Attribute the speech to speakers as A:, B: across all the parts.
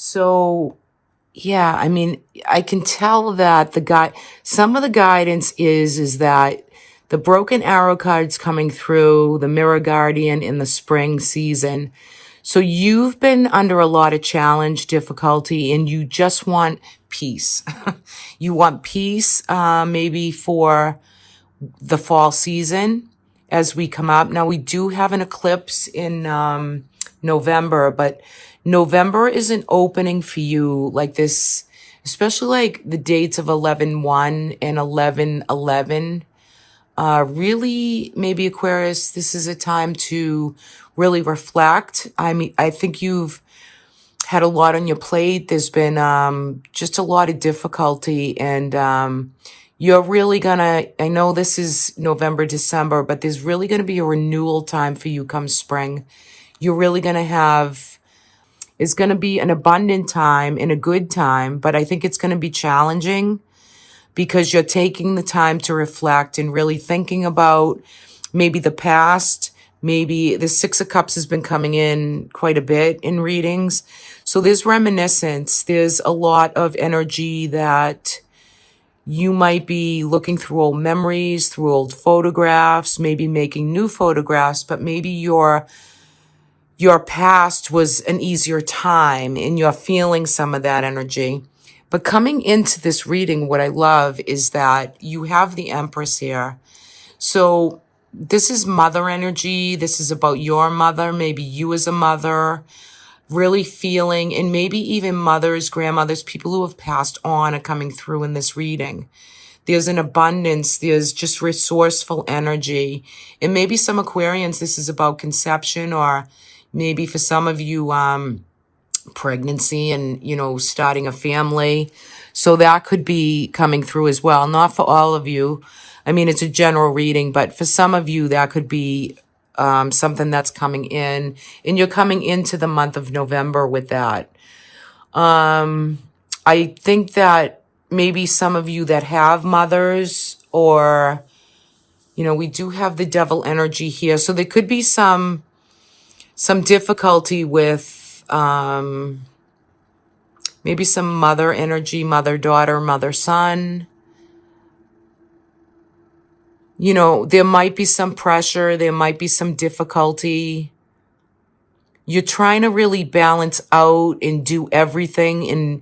A: So, yeah, I mean, I can tell that some of the guidance is that the broken arrow cards coming through, the mirror guardian in the spring season. So you've been under a lot of challenge, difficulty, and you just want peace. You want peace, maybe for the fall season as we come up. Now, we do have an eclipse in November, but November is an opening for you like this, especially like the dates of 11/1 and 11/11. Really, maybe Aquarius, this is a time to really reflect. I mean, I think you've had a lot on your plate. There's been just a lot of difficulty, and you're really gonna, I know this is November, December, but there's really gonna be a renewal time for you come spring. You're really gonna have, it's gonna be an abundant time and a good time, but I think it's gonna be challenging because you're taking the time to reflect and really thinking about maybe the past. Maybe the Six of Cups has been coming in quite a bit in readings. So there's reminiscence. There's a lot of energy that you might be looking through old memories, through old photographs, maybe making new photographs, but maybe your past was an easier time and you're feeling some of that energy. But coming into this reading, what I love is that you have the Empress here. So this is mother energy. This is about your mother, maybe you as a mother, really feeling, and maybe even mothers, grandmothers, people who have passed on are coming through in this reading. There's an abundance. There's just resourceful energy. And maybe some Aquarians, this is about conception, or maybe for some of you, pregnancy and, starting a family. So that could be coming through as well. Not for all of you. I mean, it's a general reading, but for some of you, that could be something that's coming in. And you're coming into the month of November with that. I think that maybe some of you that have mothers, or, we do have the devil energy here. So there could be some difficulty with maybe some mother energy, mother-daughter, mother-son. There might be some pressure. There might be some difficulty. You're trying to really balance out and do everything and,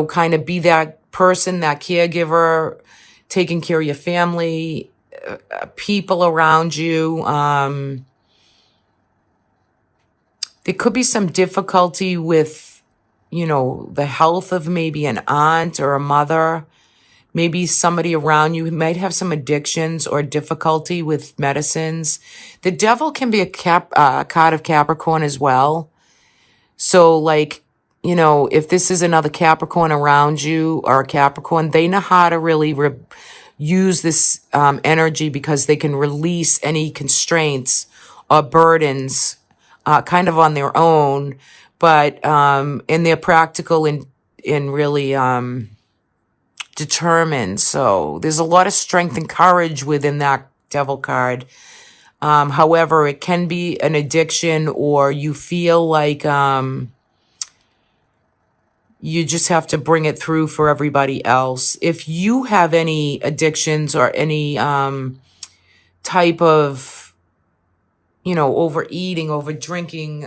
A: kind of be that person, that caregiver, taking care of your family, people around you. There could be some difficulty with, the health of maybe an aunt or a mother. Maybe somebody around you might have some addictions or difficulty with medicines. The devil can be a card of Capricorn as well. So if this is another Capricorn around you or a Capricorn, they know how to really use this energy because they can release any constraints or burdens kind of on their own, but and they're practical and really determined. So there's a lot of strength and courage within that devil card. However, it can be an addiction, or you feel like you just have to bring it through for everybody else. If you have any addictions or any type of overeating, over drinking,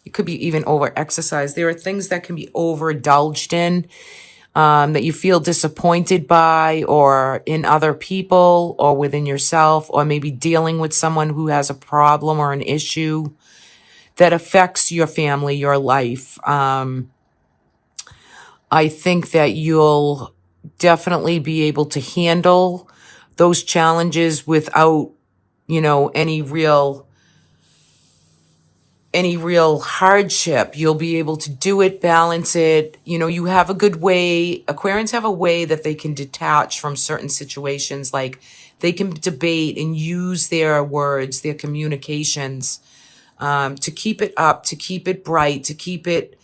A: it could be even over exercise. There are things that can be overindulged in, that you feel disappointed by, or in other people, or within yourself, or maybe dealing with someone who has a problem or an issue that affects your family, your life. I think that you'll definitely be able to handle those challenges without any real hardship. You'll be able to do it, balance it. You have a good way. Aquarians have a way that they can detach from certain situations. Like they can debate and use their words, their communications, to keep it up, to keep it bright, to keep it,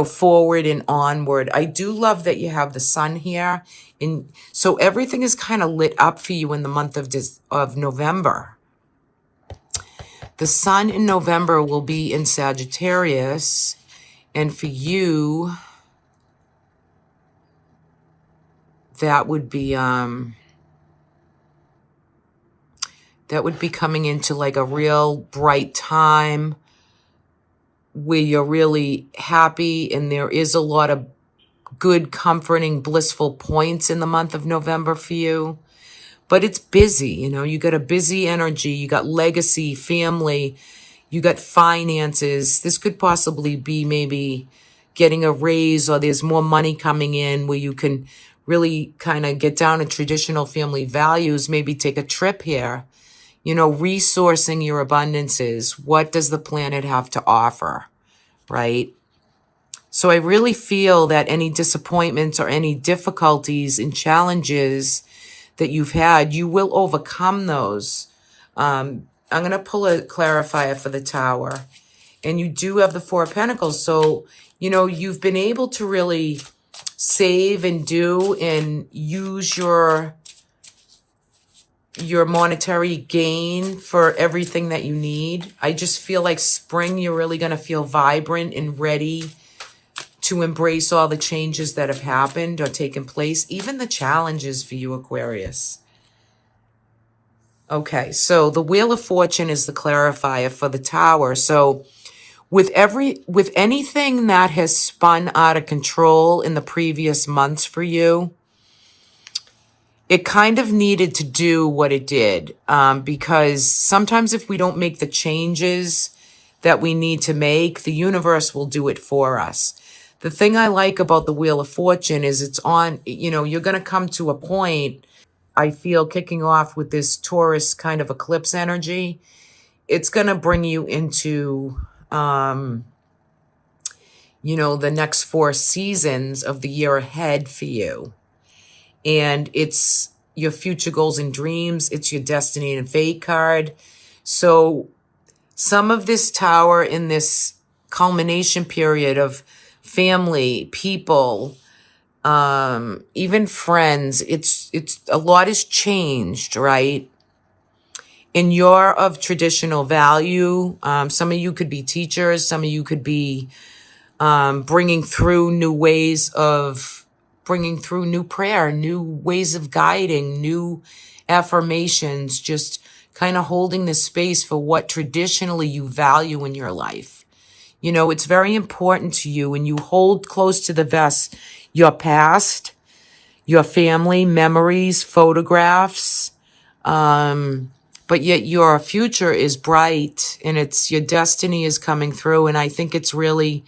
A: forward and onward. I do love that you have the sun here. And so everything is kind of lit up for you in the month of November. The sun in November will be in Sagittarius, And for you, that would be coming into like a real bright time where you're really happy, and there is a lot of good, comforting, blissful points in the month of November for you. But it's busy, you know, you got a busy energy, you got legacy, family, you got finances. This could possibly be maybe getting a raise, or there's more money coming in where you can really kind of get down to traditional family values, maybe take a trip here, you know, resourcing your abundances. What does the planet have to offer, right? So I really feel that any disappointments or any difficulties and challenges that you've had, you will overcome those. I'm going to pull a clarifier for the Tower. And you do have the Four of Pentacles. So, you know, you've been able to really save and do and use your monetary gain for everything that you need. I just feel like spring, you're really going to feel vibrant and ready to embrace all the changes that have happened or taken place, even the challenges for you, Aquarius. Okay, so the Wheel of Fortune is the clarifier for the Tower. So with anything that has spun out of control in the previous months for you, it kind of needed to do what it did, because sometimes if we don't make the changes that we need to make, the universe will do it for us. The thing I like about the Wheel of Fortune is it's on, you know, you're going to come to a point, I feel, kicking off with this Taurus kind of eclipse energy. It's going to bring you into, you know, the next 4 seasons of the year ahead for you. And it's your future goals and dreams. It's your destiny and fate card. So some of this Tower in this culmination period of family, people, even friends, it's a lot has changed, right? And you're of traditional value. Some of you could be teachers. Some of you could be bringing through new ways of bringing through new prayer, new ways of guiding, new affirmations, just kind of holding the space for what traditionally you value in your life. You know, it's very important to you, and you hold close to the vest your past, your family, memories, photographs, but yet your future is bright, and it's your destiny is coming through. And I think it's really,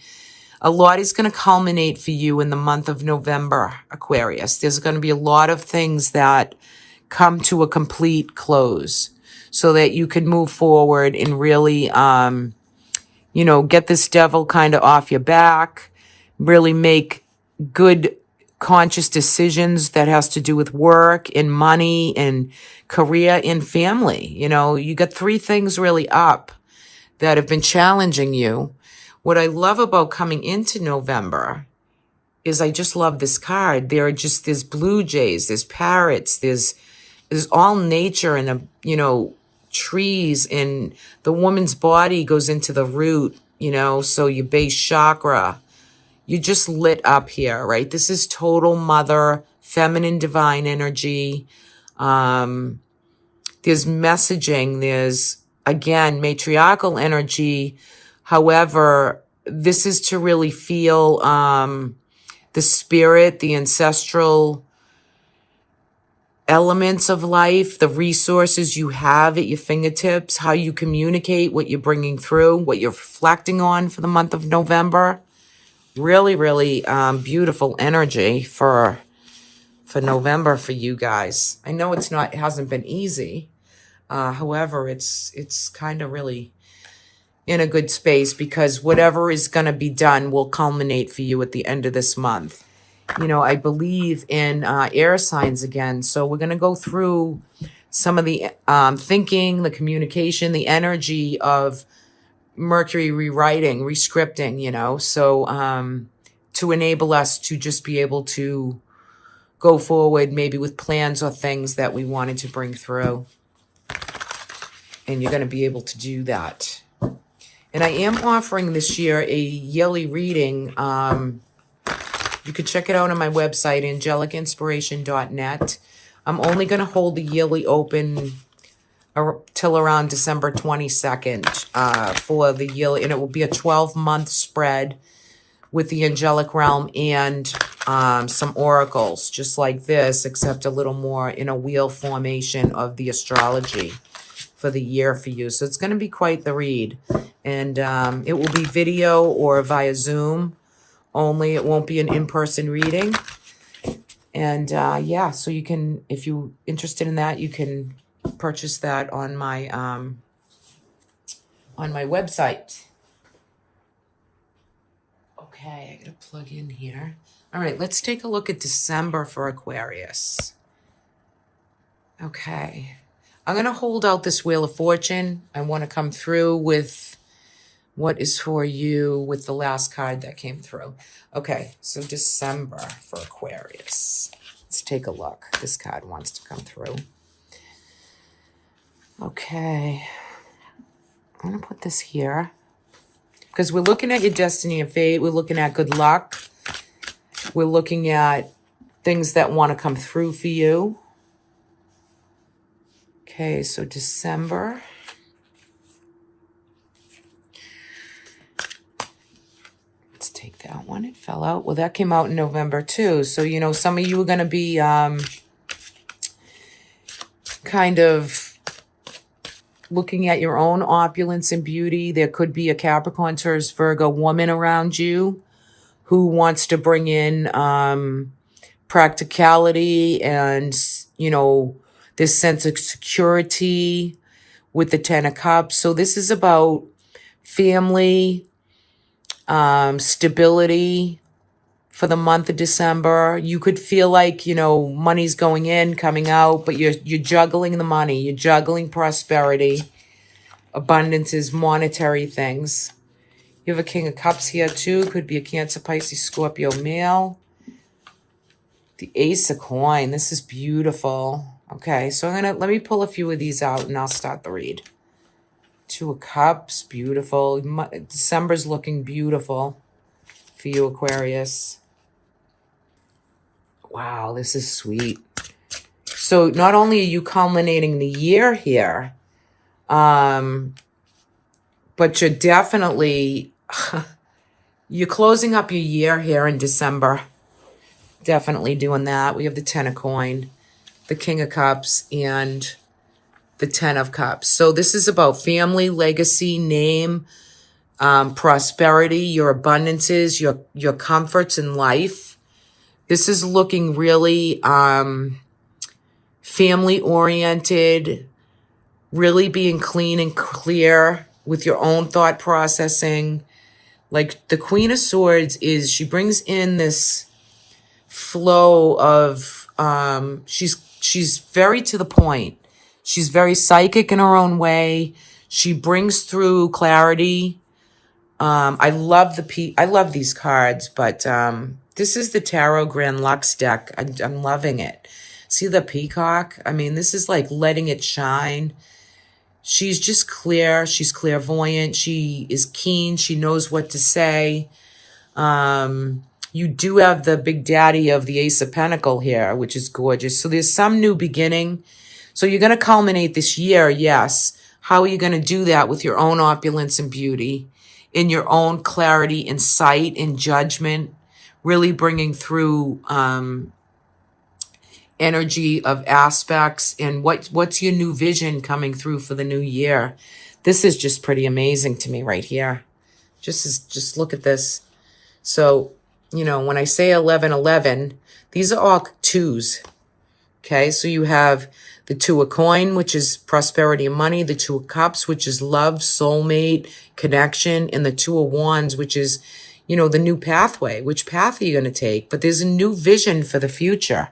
A: a lot is going to culminate for you in the month of November, Aquarius. There's going to be a lot of things that come to a complete close so that you can move forward and really, you know, get this devil kind of off your back, really make good conscious decisions that has to do with work and money and career and family. You know, you got 3 things really up that have been challenging you. What I love about coming into November is I just love this card. There's blue jays, there's parrots, there's all nature and, you know, trees, and the woman's body goes into the root, you know, so your base chakra, you just lit up here, right? This is total mother, feminine, divine energy. There's messaging, there's, again, matriarchal energy. However, this is to really feel the spirit, the ancestral elements of life, the resources you have at your fingertips, how you communicate, what you're bringing through, what you're reflecting on for the month of November. Really, really beautiful energy for November for you guys. I know it hasn't been easy. However, it's kind of really in a good space, because whatever is going to be done will culminate for you at the end of this month. You know, I believe in air signs again. So we're going to go through some of the thinking, the communication, the energy of Mercury rewriting, rescripting, you know, so to enable us to just be able to go forward maybe with plans or things that we wanted to bring through. And you're going to be able to do that. And I am offering this year a yearly reading. You can check it out on my website, angelicinspiration.net. I'm only going to hold the yearly open till around December 22nd for the yearly, and it will be a 12-month spread with the angelic realm and some oracles, just like this, except a little more in a wheel formation of the astrology for the year for you. So it's going to be quite the read. And it will be video or via Zoom only. It won't be an in-person reading. And yeah, so you can, if you're interested in that, you can purchase that on my website. Okay, I gotta plug in here. All right, let's take a look at December for Aquarius. Okay, I'm gonna hold out this Wheel of Fortune. I want to come through with what is for you with the last card that came through. Okay, so December for Aquarius. Let's take a look. This card wants to come through. Okay, I'm gonna put this here because we're looking at your destiny and fate. We're looking at good luck. We're looking at things that want to come through for you. Okay, so December. Let's take that one. It fell out. Well, that came out in November too. So, you know, some of you are going to be kind of looking at your own opulence and beauty. There could be a Capricorn, Taurus, Virgo woman around you who wants to bring in practicality and, you know, this sense of security with the Ten of Cups. So this is about family, stability for the month of December. You could feel like, you know, money's going in, coming out, but you're juggling the money. You're juggling prosperity. Abundance is monetary things. You have a King of Cups here too. Could be a Cancer, Pisces, Scorpio male. The Ace of Coin. This is beautiful. Okay, so let me pull a few of these out and I'll start the read. Two of Cups, beautiful. December's looking beautiful for you, Aquarius. Wow, this is sweet. So not only are you culminating the year here, but you're definitely, you're closing up your year here in December. Definitely doing that. We have the Ten of Coin, the King of Cups, and the Ten of Cups. So this is about family, legacy, name, prosperity, your abundances, your comforts in life. This is looking really family-oriented, really being clean and clear with your own thought processing. Like the Queen of Swords she brings in this flow of, she's very to the point. She's very psychic in her own way. She brings through clarity. I love these cards, but this is the Tarot Grand Lux deck. I'm loving it. See the peacock? I mean, this is like letting it shine. She's just clear. She's clairvoyant. She is keen. She knows what to say. You do have the big daddy of the Ace of Pentacles here, which is gorgeous. So there's some new beginning. So you're going to culminate this year, yes. How are you going to do that with your own opulence and beauty, in your own clarity and sight and judgment, really bringing through energy of aspects and what's your new vision coming through for the new year. This is just pretty amazing to me right here. Just look at this. So, you know, when I say 1111, these are all twos. Okay, so you have the Two of Coin, which is prosperity and money, the Two of Cups, which is love, soulmate, connection, and the Two of Wands, which is, you know, the new pathway. Which path are you going to take? But there's a new vision for the future.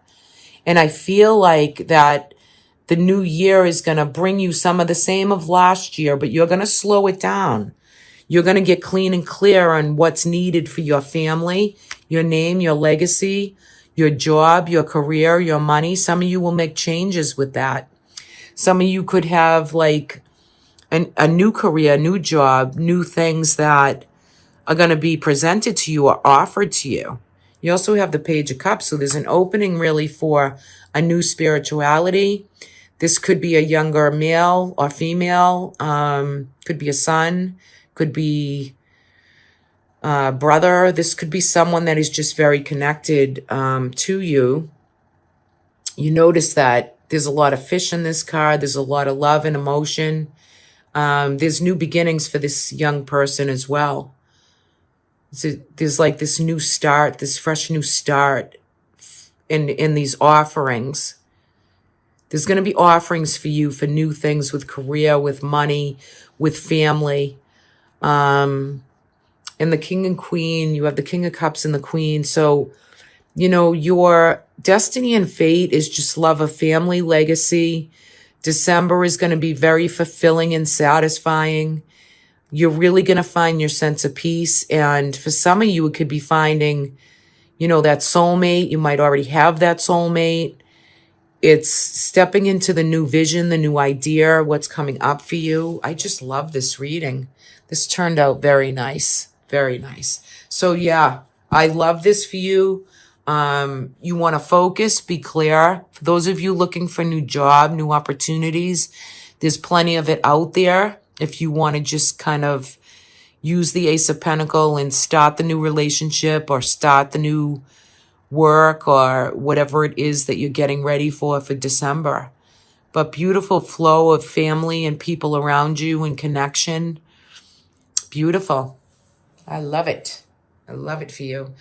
A: And I feel like that the new year is going to bring you some of the same of last year, but you're going to slow it down. You're going to get clean and clear on what's needed for your family, your name, your legacy, your job, your career, your money. Some of you will make changes with that. Some of you could have like a new career, new job, new things that are going to be presented to you or offered to you. You also have the Page of Cups, so there's an opening really for a new spirituality. This could be a younger male or female, could be a son, could be a brother. This could be someone that is just very connected to you. You notice that there's a lot of fish in this card. There's a lot of love and emotion. There's new beginnings for this young person as well. So there's like this new start, this fresh new start in these offerings. There's going to be offerings for you for new things with career, with money, with family. And the King and Queen, you have the King of Cups and the Queen. So, you know, your destiny and fate is just love of family, legacy. December is going to be very fulfilling and satisfying. You're really going to find your sense of peace. And for some of you, it could be finding, you know, that soulmate. You might already have that soulmate. It's stepping into the new vision, the new idea, what's coming up for you. I just love this reading. This turned out very nice. Very nice. So yeah, I love this for you. You want to focus, be clear. For those of you looking for a new job, new opportunities, there's plenty of it out there. If you want to just kind of use the Ace of Pentacles and start the new relationship or start the new work or whatever it is that you're getting ready for December. But beautiful flow of family and people around you and connection. Beautiful. I love it. I love it for you.